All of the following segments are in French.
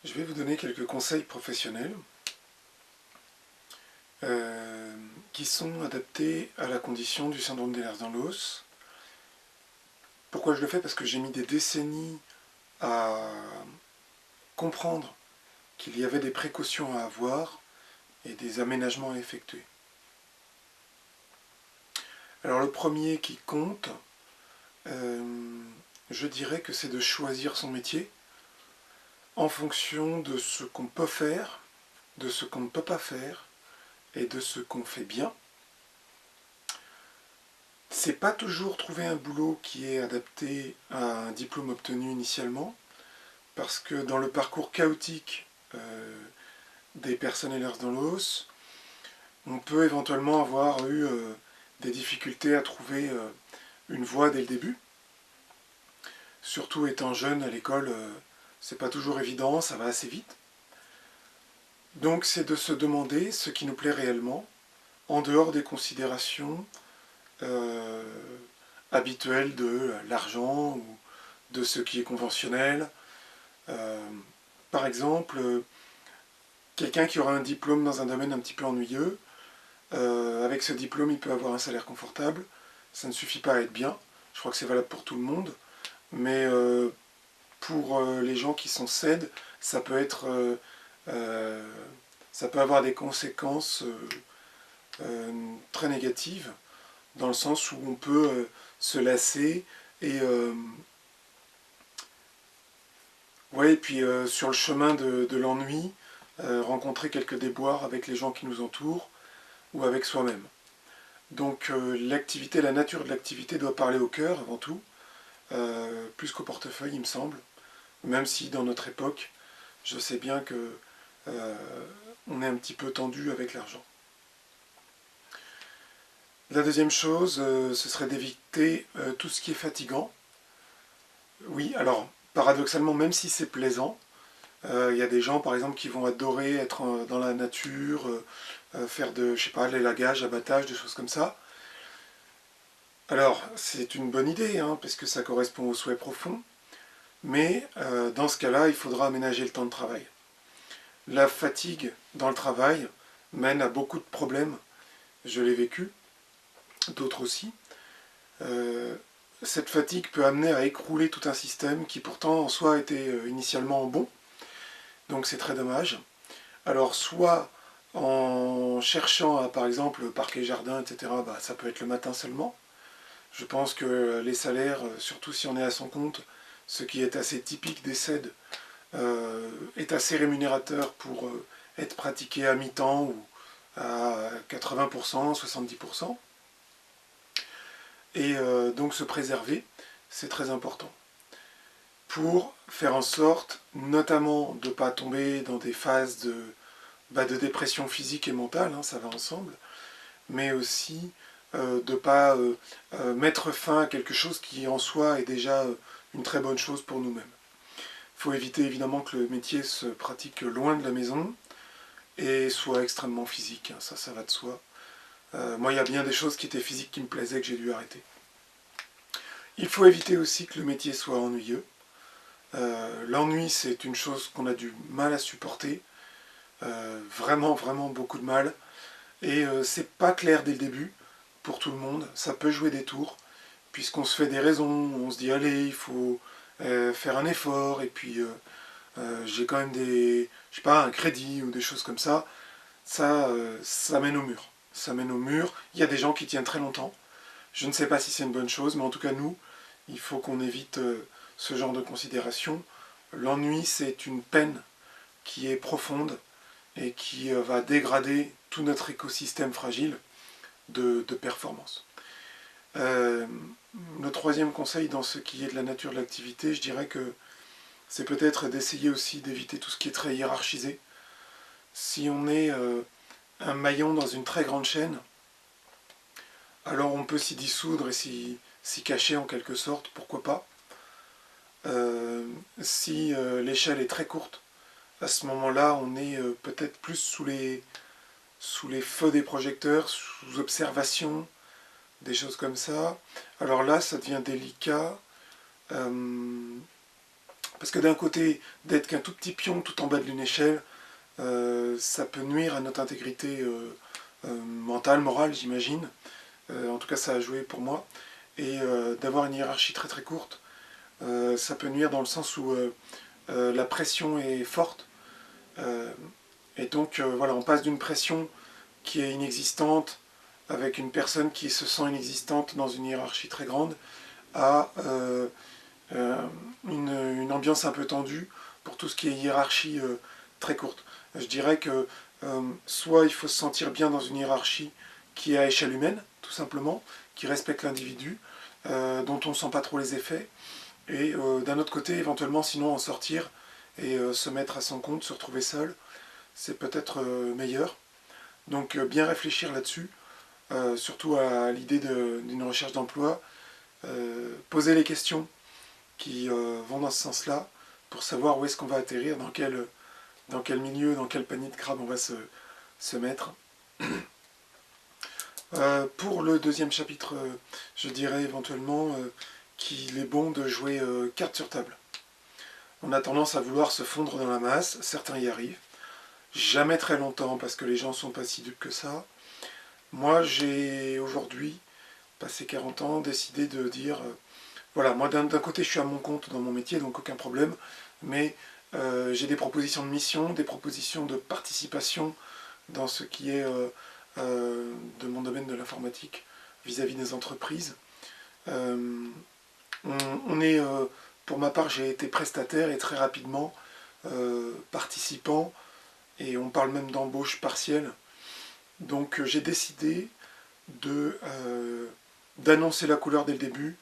Je vais vous donner quelques conseils professionnels qui sont adaptés à la condition du syndrome d'Ehlers-Danlos. Pourquoi je le fais? Parce que j'ai mis des décennies à comprendre qu'il y avait des précautions à avoir et des aménagements à effectuer. Alors le premier qui compte, je dirais que c'est de choisir son métier en fonction de ce qu'on peut faire, de ce qu'on ne peut pas faire et de ce qu'on fait bien. C'est pas toujours trouver un boulot qui est adapté à un diplôme obtenu initialement, parce que dans le parcours chaotique des personnes Ehlers-Danlos, on peut éventuellement avoir eu des difficultés à trouver une voie dès le début. Surtout étant jeune à l'école, c'est pas toujours évident, ça va assez vite. Donc c'est de se demander ce qui nous plaît réellement, en dehors des considérations habituelles de l'argent ou de ce qui est conventionnel. Par exemple, quelqu'un qui aura un diplôme dans un domaine un petit peu ennuyeux, avec ce diplôme il peut avoir un salaire confortable, ça ne suffit pas à être bien, je crois que c'est valable pour tout le monde, mais pour les gens qui sont CED, ça peut être ça peut avoir des conséquences très négatives, dans le sens où on peut se lasser et ouais, et puis sur le chemin de l'ennui, rencontrer quelques déboires avec les gens qui nous entourent ou avec soi-même. Donc l'activité, la nature de l'activité doit parler au cœur avant tout, plus qu'au portefeuille il me semble, même si dans notre époque, je sais bien que on est un petit peu tendu avec l'argent. La deuxième chose, ce serait d'éviter tout ce qui est fatigant. Oui, alors, paradoxalement, même si c'est plaisant, il y a des gens, par exemple, qui vont adorer être dans la nature, faire de, je sais pas, l'élagage, abattage, des choses comme ça. Alors, c'est une bonne idée, hein, parce que ça correspond aux souhaits profonds, mais dans ce cas-là, il faudra aménager le temps de travail. La fatigue dans le travail mène à beaucoup de problèmes, je l'ai vécu, d'autres aussi. Cette fatigue peut amener à écrouler tout un système qui pourtant en soi était initialement bon, donc c'est très dommage. Alors soit en cherchant à, par exemple, parc et jardin, etc., bah, ça peut être le matin seulement. Je pense que les salaires, surtout si on est à son compte, ce qui est assez typique des CED, est assez rémunérateur pour être pratiqué à mi-temps ou à 80%, 70%. Et donc se préserver, c'est très important. Pour faire en sorte, notamment, de ne pas tomber dans des phases de dépression physique et mentale, hein, ça va ensemble, mais aussi de ne pas mettre fin à quelque chose qui en soi est déjà une très bonne chose pour nous-mêmes. Il faut éviter évidemment que le métier se pratique loin de la maison et soit extrêmement physique, hein, ça va de soi. Moi, il y a bien des choses qui étaient physiques qui me plaisaient que j'ai dû arrêter. Il faut éviter aussi que le métier soit ennuyeux. L'ennui, c'est une chose qu'on a du mal à supporter, vraiment, vraiment beaucoup de mal. Et c'est pas clair dès le début pour tout le monde. Ça peut jouer des tours, puisqu'on se fait des raisons, on se dit allez, il faut faire un effort, et puis j'ai quand même des, je sais pas, un crédit ou des choses comme ça. Ça mène au mur. Ça mène au mur. Il y a des gens qui tiennent très longtemps. Je ne sais pas si c'est une bonne chose, mais en tout cas nous, il faut qu'on évite ce genre de considération. L'ennui, c'est une peine qui est profonde et qui va dégrader tout notre écosystème fragile de performance. Le troisième conseil dans ce qui est de la nature de l'activité, je dirais que c'est peut-être d'essayer aussi d'éviter tout ce qui est très hiérarchisé. Si on est un maillon dans une très grande chaîne, alors on peut s'y dissoudre et s'y cacher en quelque sorte, pourquoi pas. Si l'échelle est très courte, à ce moment-là, on est peut-être plus sous les feux des projecteurs, sous observation, des choses comme ça. Alors là, ça devient délicat. Parce que d'un côté, d'être qu'un tout petit pion tout en bas d'une échelle, ça peut nuire à notre intégrité mentale, morale, j'imagine. En tout cas, ça a joué pour moi. Et d'avoir une hiérarchie très très courte, ça peut nuire dans le sens où la pression est forte. Et donc, voilà, on passe d'une pression qui est inexistante, avec une personne qui se sent inexistante dans une hiérarchie très grande, à une ambiance un peu tendue pour tout ce qui est hiérarchie très courte. Je dirais que soit il faut se sentir bien dans une hiérarchie qui est à échelle humaine, tout simplement, qui respecte l'individu, dont on ne sent pas trop les effets, et d'un autre côté, éventuellement, sinon en sortir et se mettre à son compte, se retrouver seul, c'est peut-être meilleur. Donc bien réfléchir là-dessus, surtout à l'idée d'une recherche d'emploi, poser les questions qui vont dans ce sens-là, pour savoir où est-ce qu'on va atterrir, dans quel milieu, dans quel panier de crabe on va se mettre. Pour le deuxième chapitre, je dirais éventuellement qu'il est bon de jouer carte sur table. On a tendance à vouloir se fondre dans la masse, certains y arrivent, jamais très longtemps parce que les gens sont pas si dupes que ça. Moi j'ai aujourd'hui, passé 40 ans, décidé de dire, voilà, moi d'un côté je suis à mon compte dans mon métier, donc aucun problème, mais j'ai des propositions de mission, des propositions de participation dans ce qui est de mon domaine de l'informatique vis-à-vis des entreprises. On est, pour ma part, j'ai été prestataire et très rapidement participant, et on parle même d'embauche partielle. Donc j'ai décidé d'annoncer la couleur dès le début,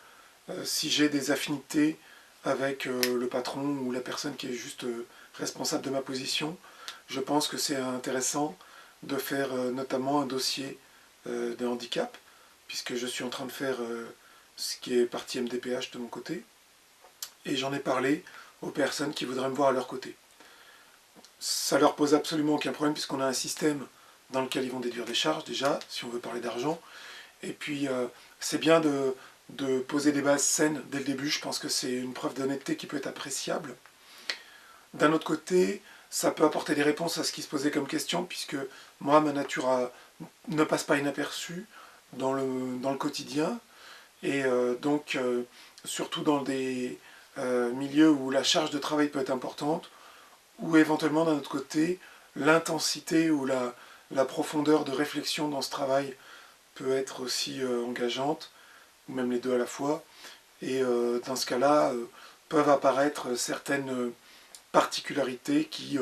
si j'ai des affinités avec le patron ou la personne qui est juste responsable de ma position. Je pense que c'est intéressant de faire notamment un dossier de handicap, puisque je suis en train de faire ce qui est partie MDPH de mon côté, et j'en ai parlé aux personnes qui voudraient me voir à leur côté. Ça leur pose absolument aucun problème, puisqu'on a un système dans lequel ils vont déduire des charges, déjà, si on veut parler d'argent, et puis c'est bien de poser des bases saines dès le début. Je pense que c'est une preuve d'honnêteté qui peut être appréciable. D'un autre côté, ça peut apporter des réponses à ce qui se posait comme question, puisque moi, ma nature ne passe pas inaperçue dans le quotidien, et donc surtout dans des milieux où la charge de travail peut être importante, ou éventuellement d'un autre côté, l'intensité ou la profondeur de réflexion dans ce travail peut être aussi engageante, ou même les deux à la fois, et dans ce cas-là, peuvent apparaître certaines particularités qui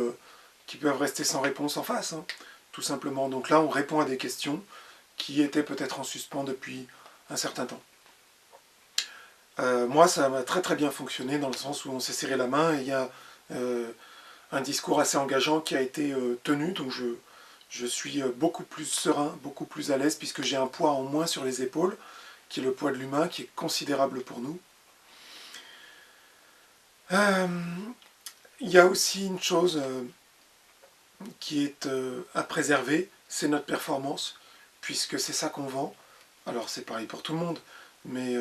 peuvent rester sans réponse en face, hein, tout simplement. Donc là, on répond à des questions qui étaient peut-être en suspens depuis un certain temps. Moi, ça m'a très très bien fonctionné, dans le sens où on s'est serré la main, et il y a un discours assez engageant qui a été tenu, donc je suis beaucoup plus serein, beaucoup plus à l'aise, puisque j'ai un poids en moins sur les épaules, qui est le poids de l'humain, qui est considérable pour nous. Il y a aussi une chose qui est à préserver, c'est notre performance, puisque c'est ça qu'on vend. Alors c'est pareil pour tout le monde, mais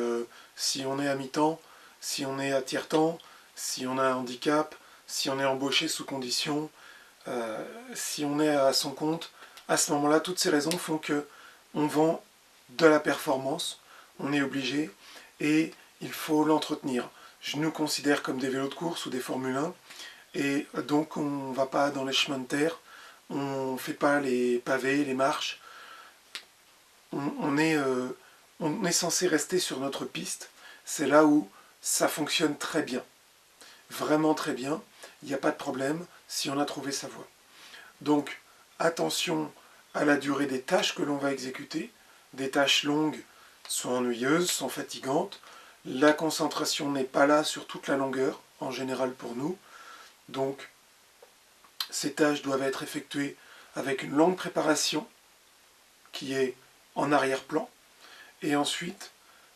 si on est à mi-temps, si on est à tiers-temps, si on a un handicap, si on est embauché sous condition, si on est à son compte, à ce moment-là, toutes ces raisons font que on vend de la performance, on est obligé, et il faut l'entretenir. Je nous considère comme des vélos de course ou des Formule 1, et donc on ne va pas dans les chemins de terre, on ne fait pas les pavés, les marches, on est censé rester sur notre piste. C'est là où ça fonctionne très bien, vraiment très bien, il n'y a pas de problème si on a trouvé sa voie. Donc attention à la durée des tâches que l'on va exécuter. Des tâches longues sont ennuyeuses, sont fatigantes. La concentration n'est pas là sur toute la longueur, en général pour nous. Donc ces tâches doivent être effectuées avec une longue préparation qui est en arrière-plan. Et ensuite,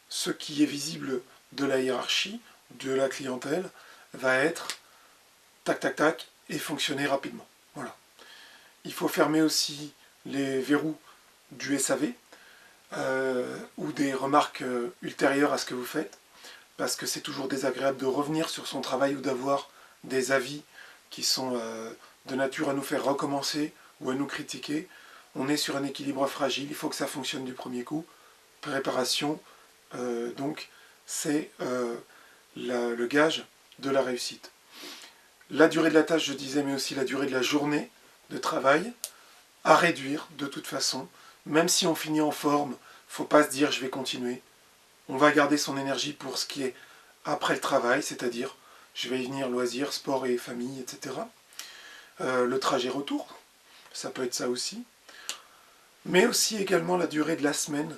ce qui est visible de la hiérarchie, de la clientèle, va être tac tac tac et fonctionner rapidement. Voilà. Il faut fermer aussi les verrous du SAV ou des remarques ultérieures à ce que vous faites. parce que c'est toujours désagréable de revenir sur son travail ou d'avoir des avis qui sont de nature à nous faire recommencer ou à nous critiquer. On est sur un équilibre fragile, il faut que ça fonctionne du premier coup. Préparation, donc c'est le gage de la réussite. La durée de la tâche, je disais, mais aussi la durée de la journée de travail, à réduire de toute façon. Même si on finit en forme, il ne faut pas se dire je vais continuer. On va garder son énergie pour ce qui est après le travail, c'est-à-dire je vais y venir loisirs, sport et famille, etc. Le trajet retour, ça peut être ça aussi. Mais aussi également la durée de la semaine.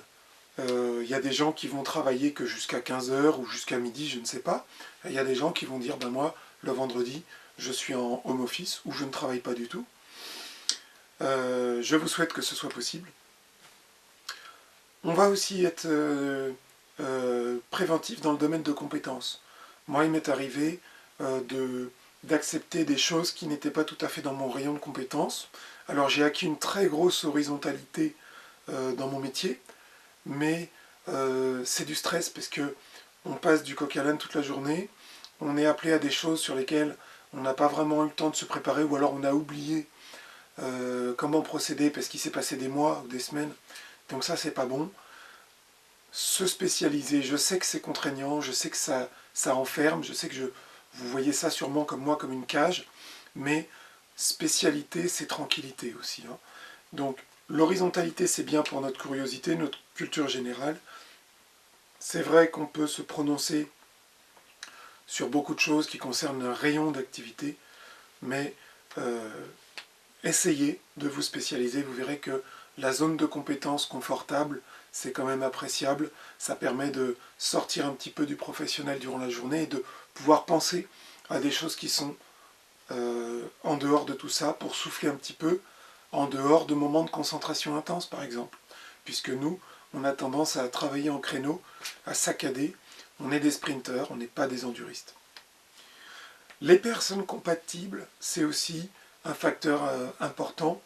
Y a des gens qui vont travailler que jusqu'à 15 heures ou jusqu'à midi, je ne sais pas. Il y a des gens qui vont dire, ben moi, le vendredi, je suis en home office ou je ne travaille pas du tout. Je vous souhaite que ce soit possible. On va aussi être préventif dans le domaine de compétences. Moi, il m'est arrivé d'accepter des choses qui n'étaient pas tout à fait dans mon rayon de compétences. Alors j'ai acquis une très grosse horizontalité dans mon métier, mais c'est du stress parce que on passe du coq à l'âne toute la journée, on est appelé à des choses sur lesquelles on n'a pas vraiment eu le temps de se préparer, ou alors on a oublié comment procéder parce qu'il s'est passé des mois ou des semaines. Donc ça, c'est pas bon. Se spécialiser, je sais que c'est contraignant, je sais que ça enferme, je sais que vous voyez ça sûrement comme moi, comme une cage, mais spécialité, c'est tranquillité aussi. Hein. Donc l'horizontalité, c'est bien pour notre curiosité, notre culture générale. C'est vrai qu'on peut se prononcer sur beaucoup de choses qui concernent un rayon d'activité, mais essayez de vous spécialiser, vous verrez que la zone de compétences confortable, c'est quand même appréciable, ça permet de sortir un petit peu du professionnel durant la journée et de pouvoir penser à des choses qui sont en dehors de tout ça, pour souffler un petit peu, en dehors de moments de concentration intense par exemple, puisque nous, on a tendance à travailler en créneau, à saccader, on est des sprinteurs, on n'est pas des enduristes. Les personnes compatibles, c'est aussi un facteur important.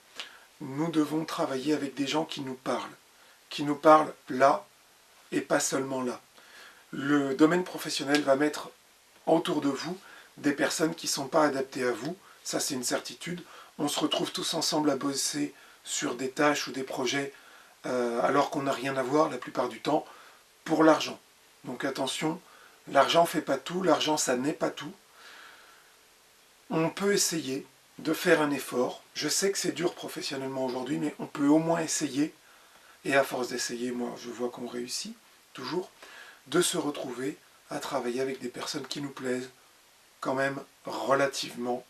Nous devons travailler avec des gens qui nous parlent là et pas seulement là. Le domaine professionnel va mettre autour de vous des personnes qui ne sont pas adaptées à vous, ça c'est une certitude. On se retrouve tous ensemble à bosser sur des tâches ou des projets alors qu'on n'a rien à voir la plupart du temps pour l'argent. Donc attention, l'argent ne fait pas tout, l'argent ça n'est pas tout. On peut essayer de faire un effort. Je sais que c'est dur professionnellement aujourd'hui, mais on peut au moins essayer, et à force d'essayer, moi je vois qu'on réussit toujours, de se retrouver à travailler avec des personnes qui nous plaisent quand même relativement.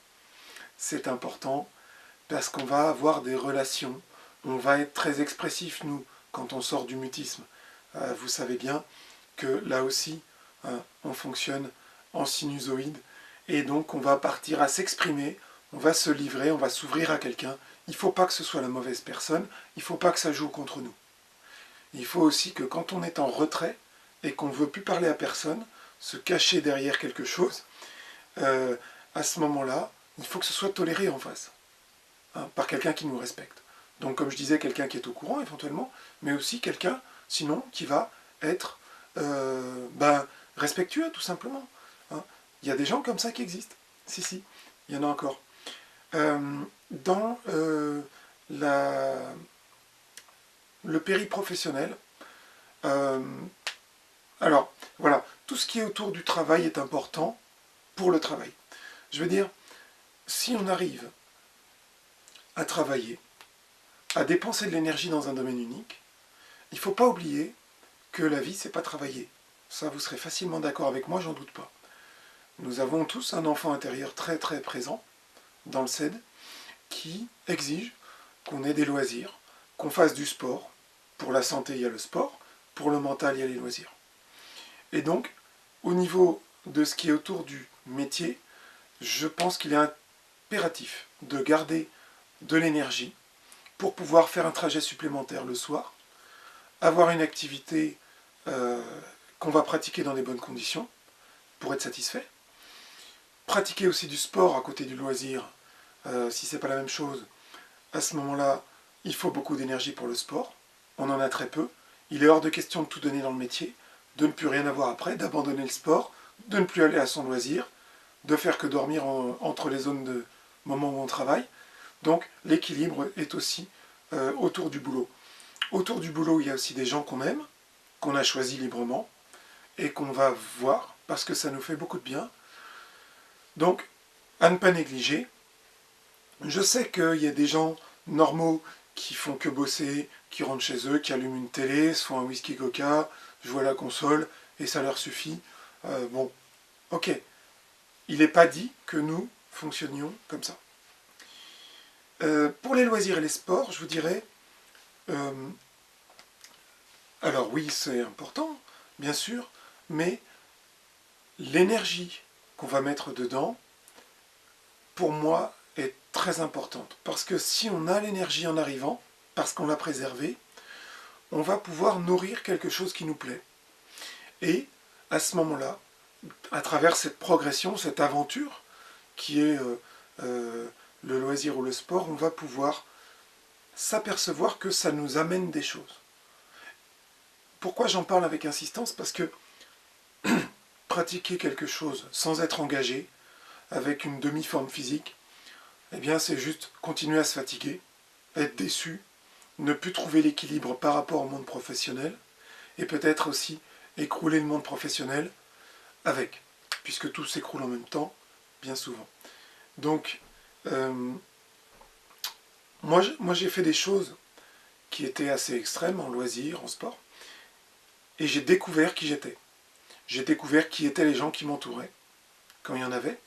C'est important parce qu'on va avoir des relations, on va être très expressif nous quand on sort du mutisme. Vous savez bien que là aussi, on fonctionne en sinusoïde, et donc on va partir à s'exprimer, on va se livrer, on va s'ouvrir à quelqu'un. Il ne faut pas que ce soit la mauvaise personne, il ne faut pas que ça joue contre nous. Il faut aussi que quand on est en retrait et qu'on ne veut plus parler à personne, se cacher derrière quelque chose, à ce moment-là, il faut que ce soit toléré en face, hein, par quelqu'un qui nous respecte. Donc comme je disais, quelqu'un qui est au courant éventuellement, mais aussi quelqu'un, sinon, qui va être respectueux tout simplement. Hein. Il y a des gens comme ça qui existent. Si, il y en a encore. Dans le périprofessionnel, alors voilà, tout ce qui est autour du travail est important pour le travail. Je veux dire, si on arrive à travailler, à dépenser de l'énergie dans un domaine unique, il ne faut pas oublier que la vie, c'est pas travailler. Ça, vous serez facilement d'accord avec moi, j'en doute pas. Nous avons tous un enfant intérieur très très présent dans le CED qui exige qu'on ait des loisirs, qu'on fasse du sport. Pour la santé, il y a le sport, pour le mental, il y a les loisirs. Et donc, au niveau de ce qui est autour du métier, je pense qu'il est impératif de garder de l'énergie pour pouvoir faire un trajet supplémentaire le soir, avoir une activité qu'on va pratiquer dans des bonnes conditions pour être satisfait, pratiquer aussi du sport à côté du loisir, si ce n'est pas la même chose, à ce moment-là, il faut beaucoup d'énergie pour le sport, on en a très peu, il est hors de question de tout donner dans le métier, de ne plus rien avoir après, d'abandonner le sport, de ne plus aller à son loisir, de faire que dormir entre les zones de moment où on travaille. Donc l'équilibre est aussi autour du boulot. Autour du boulot, il y a aussi des gens qu'on aime, qu'on a choisis librement, et qu'on va voir, parce que ça nous fait beaucoup de bien. Donc, à ne pas négliger. Je sais qu'il y a des gens normaux qui font que bosser, qui rentrent chez eux, qui allument une télé, se font un whisky coca, jouent à la console, et ça leur suffit. Bon, ok. Il n'est pas dit que nous fonctionnions comme ça. Pour les loisirs et les sports, je vous dirais, alors oui, c'est important, bien sûr, mais l'énergie qu'on va mettre dedans, pour moi, est très importante. Parce que si on a l'énergie en arrivant, parce qu'on l'a préservée, on va pouvoir nourrir quelque chose qui nous plaît. Et à ce moment-là, à travers cette progression, cette aventure, qui est le loisir ou le sport, on va pouvoir s'apercevoir que ça nous amène des choses. Pourquoi j'en parle avec insistance? Parce que pratiquer quelque chose sans être engagé, avec une demi-forme physique, eh bien c'est juste continuer à se fatiguer, être déçu, ne plus trouver l'équilibre par rapport au monde professionnel, et peut-être aussi écrouler le monde professionnel avec, puisque tout s'écroule en même temps, bien souvent. Donc, moi j'ai fait des choses qui étaient assez extrêmes en loisirs, en sport, et j'ai découvert qui j'étais. J'ai découvert qui étaient les gens qui m'entouraient, quand il y en avait,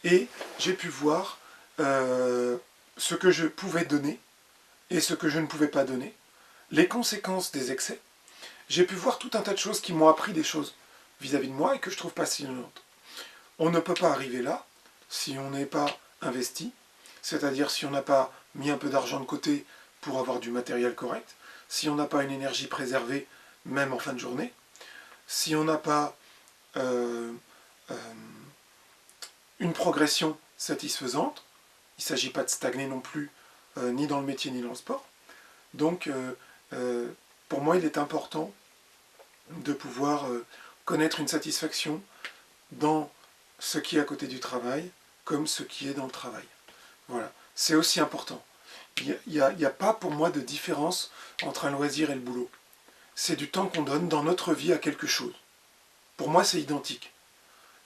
et j'ai pu voir ce que je pouvais donner et ce que je ne pouvais pas donner, les conséquences des excès. J'ai pu voir tout un tas de choses qui m'ont appris des choses vis-à-vis de moi et que je trouve passionnantes. On ne peut pas arriver là si on n'est pas investi, c'est-à-dire si on n'a pas mis un peu d'argent de côté pour avoir du matériel correct, si on n'a pas une énergie préservée, même en fin de journée, si on n'a pas une progression satisfaisante. Il ne s'agit pas de stagner non plus, ni dans le métier ni dans le sport. Donc, pour moi, il est important de pouvoir connaître une satisfaction dans ce qui est à côté du travail, comme ce qui est dans le travail. Voilà, c'est aussi important. Il n'y a pas pour moi de différence entre un loisir et le boulot. C'est du temps qu'on donne dans notre vie à quelque chose. Pour moi, c'est identique.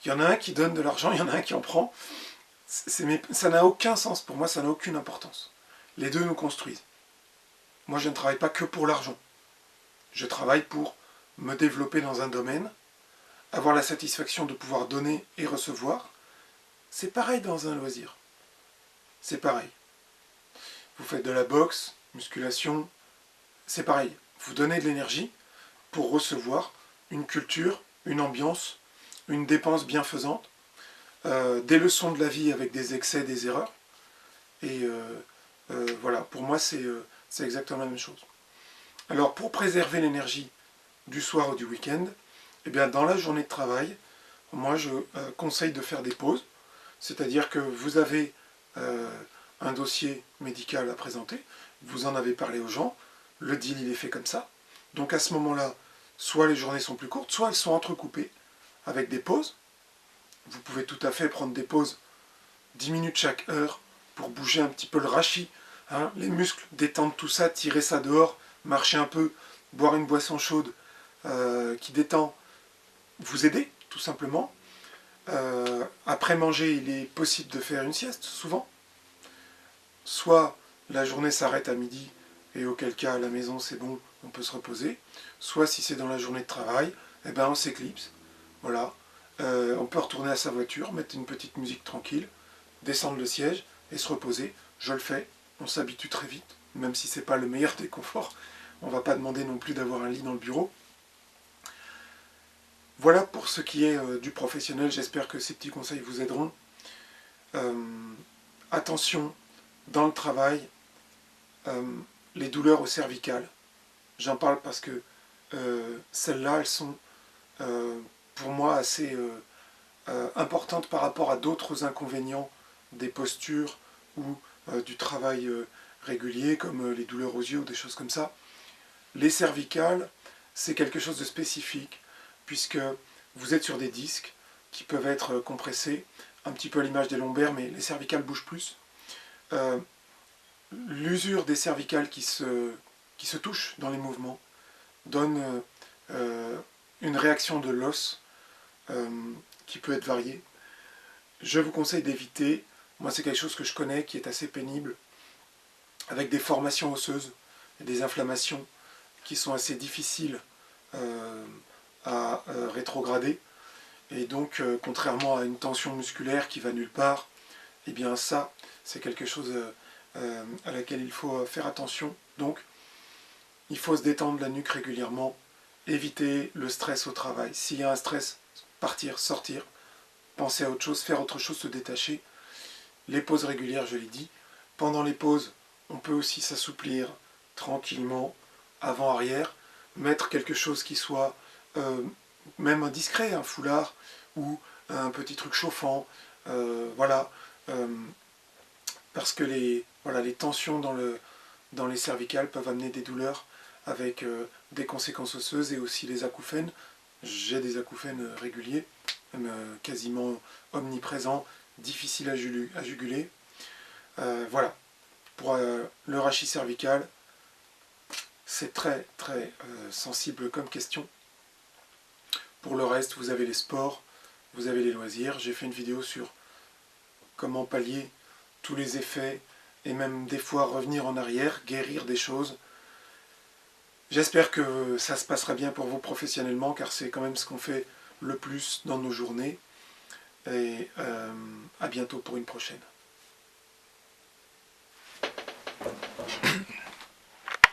Il y en a un qui donne de l'argent, il y en a un qui en prend. Ça n'a aucun sens, pour moi, ça n'a aucune importance. Les deux nous construisent. Moi, je ne travaille pas que pour l'argent. Je travaille pour me développer dans un domaine, avoir la satisfaction de pouvoir donner et recevoir. C'est pareil dans un loisir. C'est pareil. Vous faites de la boxe, musculation, c'est pareil. Vous donnez de l'énergie pour recevoir une culture, une ambiance, une dépense bienfaisante, des leçons de la vie avec des excès, des erreurs. Et voilà, pour moi, c'est exactement la même chose. Alors, pour préserver l'énergie du soir ou du week-end, eh bien, dans la journée de travail, moi, je conseille de faire des pauses. C'est-à-dire que vous avez un dossier médical à présenter, vous en avez parlé aux gens, le deal, il est fait comme ça. Donc, à ce moment-là, soit les journées sont plus courtes, soit elles sont entrecoupées avec des pauses. Vous pouvez tout à fait prendre des pauses 10 minutes chaque heure pour bouger un petit peu le rachis, hein, les muscles, détendre tout ça, tirer ça dehors, marcher un peu, boire une boisson chaude qui détend, vous aider tout simplement. Après manger, il est possible de faire une sieste, souvent. Soit la journée s'arrête à midi, et auquel cas à la maison c'est bon, on peut se reposer. Soit si c'est dans la journée de travail, eh ben on s'éclipse. Voilà. On peut retourner à sa voiture, mettre une petite musique tranquille, descendre le siège et se reposer. Je le fais, on s'habitue très vite, même si ce n'est pas le meilleur des conforts. On ne va pas demander non plus d'avoir un lit dans le bureau. Voilà pour ce qui est du professionnel, j'espère que ces petits conseils vous aideront. Attention, dans le travail, les douleurs au cervical. J'en parle parce que celles-là, elles sont pour moi assez importantes par rapport à d'autres inconvénients des postures ou du travail régulier, comme les douleurs aux yeux ou des choses comme ça. Les cervicales, c'est quelque chose de spécifique. puisque vous êtes sur des disques qui peuvent être compressés, un petit peu à l'image des lombaires, mais les cervicales bougent plus. L'usure des cervicales qui se touchent dans les mouvements donne une réaction de l'os qui peut être variée. Je vous conseille d'éviter, moi c'est quelque chose que je connais qui est assez pénible, avec des formations osseuses et des inflammations qui sont assez difficiles à rétrograder. Et donc, contrairement à une tension musculaire qui va nulle part, eh bien ça, c'est quelque chose à laquelle il faut faire attention. Donc, il faut se détendre la nuque régulièrement, éviter le stress au travail. S'il y a un stress, partir, sortir, penser à autre chose, faire autre chose, se détacher. Les pauses régulières, je l'ai dit. Pendant les pauses, on peut aussi s'assouplir tranquillement, avant-arrière, mettre quelque chose qui soit même discret, un foulard ou un petit truc chauffant, voilà, parce que les tensions dans les cervicales peuvent amener des douleurs avec des conséquences osseuses et aussi les acouphènes. J'ai des acouphènes réguliers, même quasiment omniprésents, difficiles à juguler. Voilà, pour le rachis cervical, c'est très très sensible comme question. Pour le reste, vous avez les sports, vous avez les loisirs. J'ai fait une vidéo sur comment pallier tous les effets et même des fois revenir en arrière, guérir des choses. J'espère que ça se passera bien pour vous professionnellement, car c'est quand même ce qu'on fait le plus dans nos journées. Et à bientôt pour une prochaine.